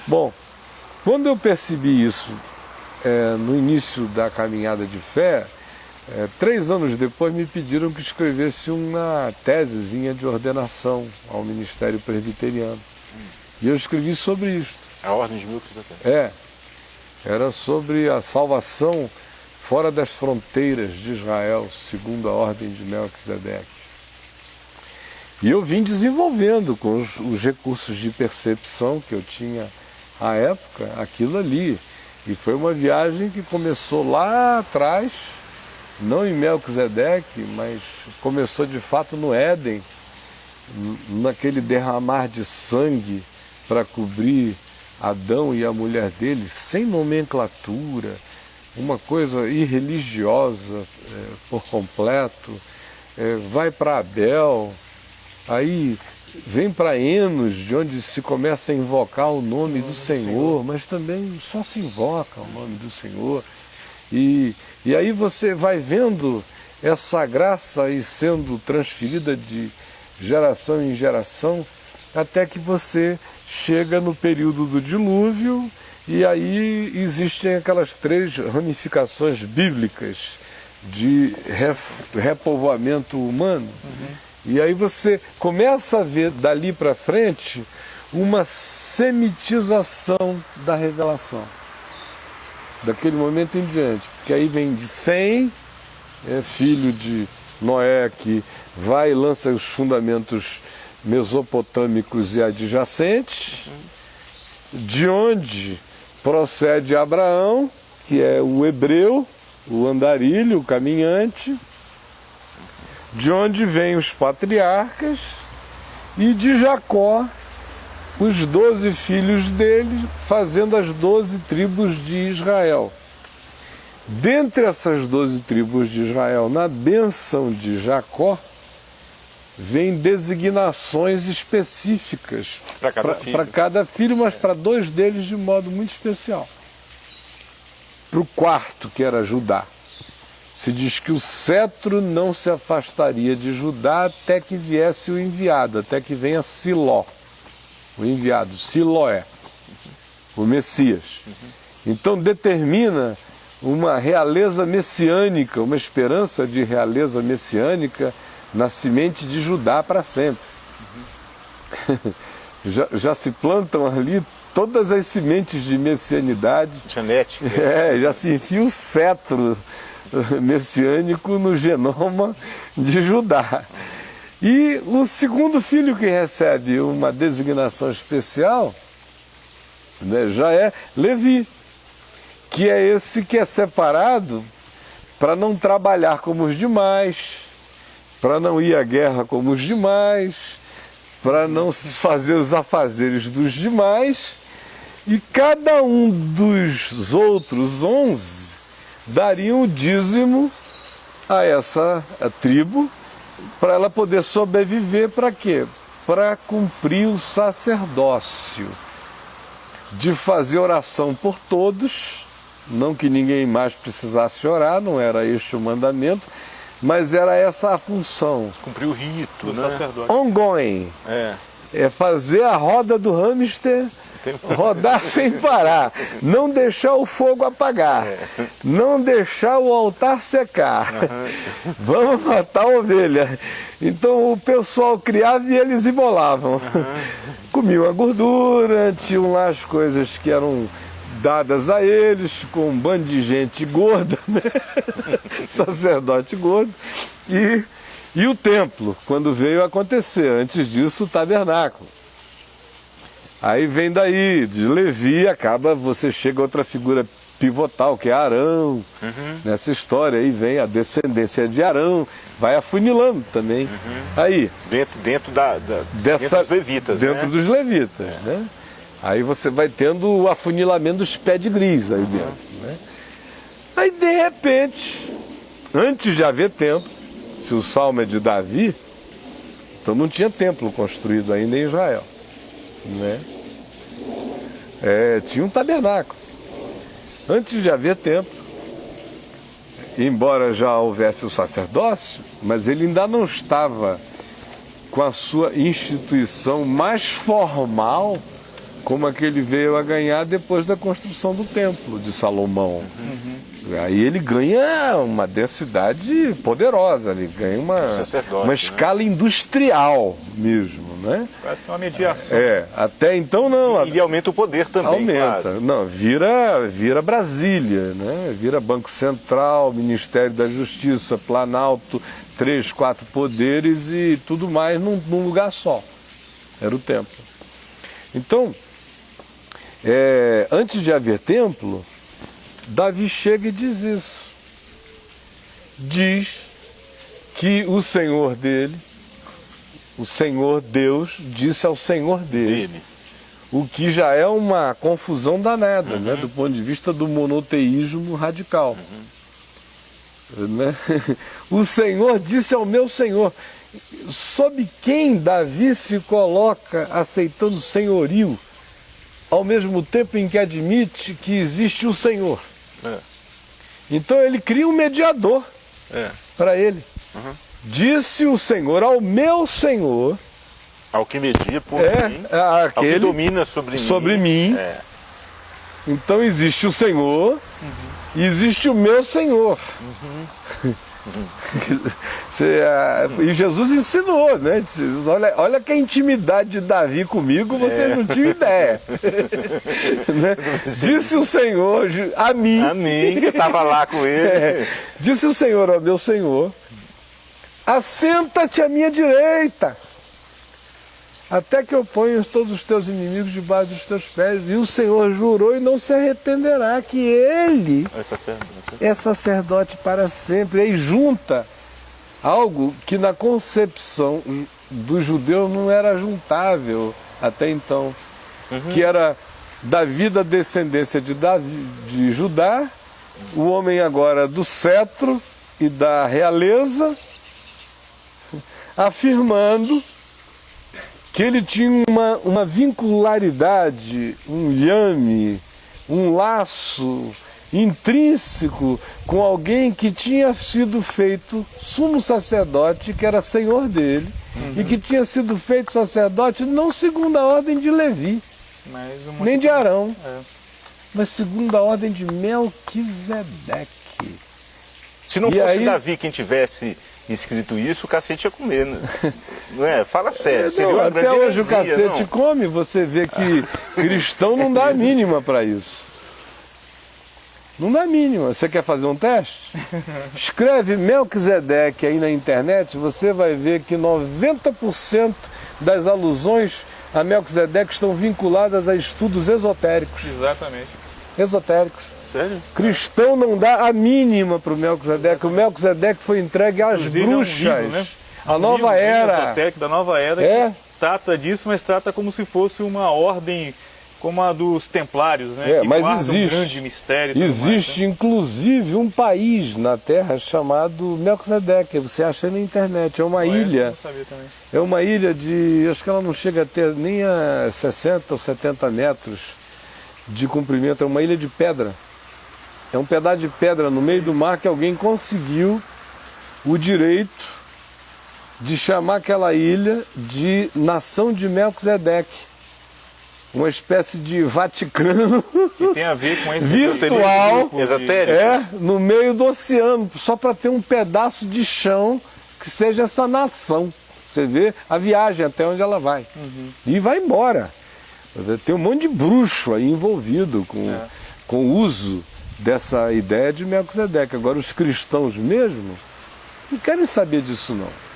Bom, quando eu percebi isso no início da caminhada de fé, 3 anos depois me pediram que escrevesse uma tesezinha de ordenação ao ministério presbiteriano. E eu escrevi sobre isso. A ordem de Melquisedeque. Era sobre a salvação fora das fronteiras de Israel, segundo a ordem de Melquisedeque. E eu vim desenvolvendo com os recursos de percepção que eu tinha à época, aquilo ali. E foi uma viagem que começou lá atrás, não em Melquisedeque, mas começou de fato no Éden, naquele derramar de sangue para cobrir Adão e a mulher dele, sem nomenclatura, uma coisa irreligiosa por completo. Vai para Abel, aí vem para Enos, de onde se começa a invocar o nome do Senhor, mas também só se invoca o nome do Senhor. E aí você vai vendo essa graça aí sendo transferida de geração em geração, até que você chega no período do dilúvio, e aí existem aquelas 3 ramificações bíblicas de repovoamento humano. E aí você começa a ver dali para frente uma semitização da revelação, daquele momento em diante, porque aí vem de Sem, filho de Noé, que vai e lança os fundamentos mesopotâmicos e adjacentes, de onde procede Abraão, que é o hebreu, o andarilho, o caminhante, de onde vêm os patriarcas, e de Jacó, os 12 filhos dele, fazendo as 12 tribos de Israel. Dentre essas 12 tribos de Israel, na bênção de Jacó, vem designações específicas para cada filho, mas para 2 deles de modo muito especial. Para o 4º, que era Judá, se diz que o cetro não se afastaria de Judá até que viesse o enviado, até que venha Siló, o enviado, Siloé, o Messias. Então determina uma realeza messiânica, uma esperança de realeza messiânica na semente de Judá para sempre. Já se plantam ali todas as sementes de messianidade. Genética. Já se enfia o cetro messiânico no genoma de Judá. E o 2º filho que recebe uma designação especial, já é Levi, que é esse que é separado para não trabalhar como os demais, para não ir à guerra como os demais, para não fazer os afazeres dos demais, e cada um dos outros 11 dariam o dízimo a essa tribo, para ela poder sobreviver. Para quê? Para cumprir o sacerdócio de fazer oração por todos, não que ninguém mais precisasse orar, não era este o mandamento, mas era essa a função. Cumprir o rito, né? Ongoing. É fazer a roda do hamster rodar sem parar, não deixar o fogo apagar, não deixar o altar secar. Vamos matar a ovelha. Então o pessoal criava e eles imolavam. Comiam a gordura, tinham lá as coisas que eram dadas a eles, com um bando de gente gorda, né? Sacerdote gordo, e o templo, quando veio acontecer. Antes disso, o tabernáculo. Aí vem daí, de Levi, você chega a outra figura pivotal, que é Arão. Nessa história aí vem a descendência de Arão, vai afunilando também. Aí, dentro dos levitas, dentro dos levitas, né? Aí você vai tendo o afunilamento dos pedigrees aí dentro, né? Aí, de repente, antes de haver templo, se o salmo é de Davi, então não tinha templo construído ainda em Israel, né? Tinha um tabernáculo. Antes de haver templo, embora já houvesse o sacerdócio, mas ele ainda não estava com a sua instituição mais formal como a que ele veio a ganhar depois da construção do templo de Salomão. Aí ele ganha uma densidade poderosa, ele ganha uma escala industrial mesmo, né? Quase que uma mediação. Até então não. E ele aumenta o poder também, aumenta. claro. Não, vira Brasília, né? Vira Banco Central, Ministério da Justiça, Planalto, 3, 4 poderes e tudo mais num lugar só. Era o templo. Então, antes de haver templo, Davi chega e diz isso. Diz que o Senhor dele, o Senhor Deus, disse ao Senhor dele. O que já é uma confusão danada, né, do ponto de vista do monoteísmo radical. Né? O Senhor disse ao meu Senhor. Sob quem Davi se coloca aceitando senhorio, ao mesmo tempo em que admite que existe o Senhor. Então ele cria um mediador para ele. Disse o Senhor ao meu Senhor, ao que media por mim, ao que domina sobre mim. Então existe o Senhor e existe o meu Senhor. E Jesus ensinou, né? Olha que a intimidade de Davi comigo, vocês não tinham ideia. Né? Disse o Senhor a mim, que estava lá com ele. Disse o Senhor ao meu Senhor: assenta-te à minha direita, até que eu ponha todos os teus inimigos debaixo dos teus pés. E o Senhor jurou e não se arrependerá, que ele é sacerdote para sempre. E junta algo que na concepção do judeu não era juntável até então, que era Davi da descendência de Judá, o homem agora do cetro e da realeza, afirmando que ele tinha uma vincularidade, um lhame, um laço intrínseco com alguém que tinha sido feito sumo sacerdote, que era senhor dele, e que tinha sido feito sacerdote não segundo a ordem de Levi, nem de Arão, mas segundo a ordem de Melquisedeque. Se não fosse Davi quem tivesse escrito isso, o cacete ia comer, né? Não é? Fala sério. Até hoje o cacete come, você vê que cristão não dá a mínima para isso. Não dá a mínima. Você quer fazer um teste? Escreve Melquisedeque aí na internet, você vai ver que 90% das alusões a Melquisedeque estão vinculadas a estudos esotéricos. Exatamente. Esotéricos. Sério? Cristão não dá a mínima para o Melquisedeque. O Melquisedeque foi entregue às bruxas. Né? A nova era. Da nova era que trata disso, mas trata como se fosse uma ordem como a dos templários, né? Que mas existe. Um grande mistério. Existe mais, né? Inclusive um país na Terra chamado Melquisedeque. Você acha na internet. É uma ilha. Não sabia também. É uma ilha de. Acho que ela não chega a ter nem a 60 ou 70 metros de comprimento. É uma ilha de pedra. É um pedaço de pedra no meio do mar que alguém conseguiu o direito de chamar aquela ilha de Nação de Melquisedeque. Uma espécie de Vaticano que tem a ver com esse virtual, esotérico. No meio do oceano, só para ter um pedaço de chão que seja essa nação. Você vê a viagem até onde ela vai. E vai embora. Tem um monte de bruxo aí envolvido com o uso dessa ideia de Melquisedeque. Agora os cristãos mesmo não querem saber disso não.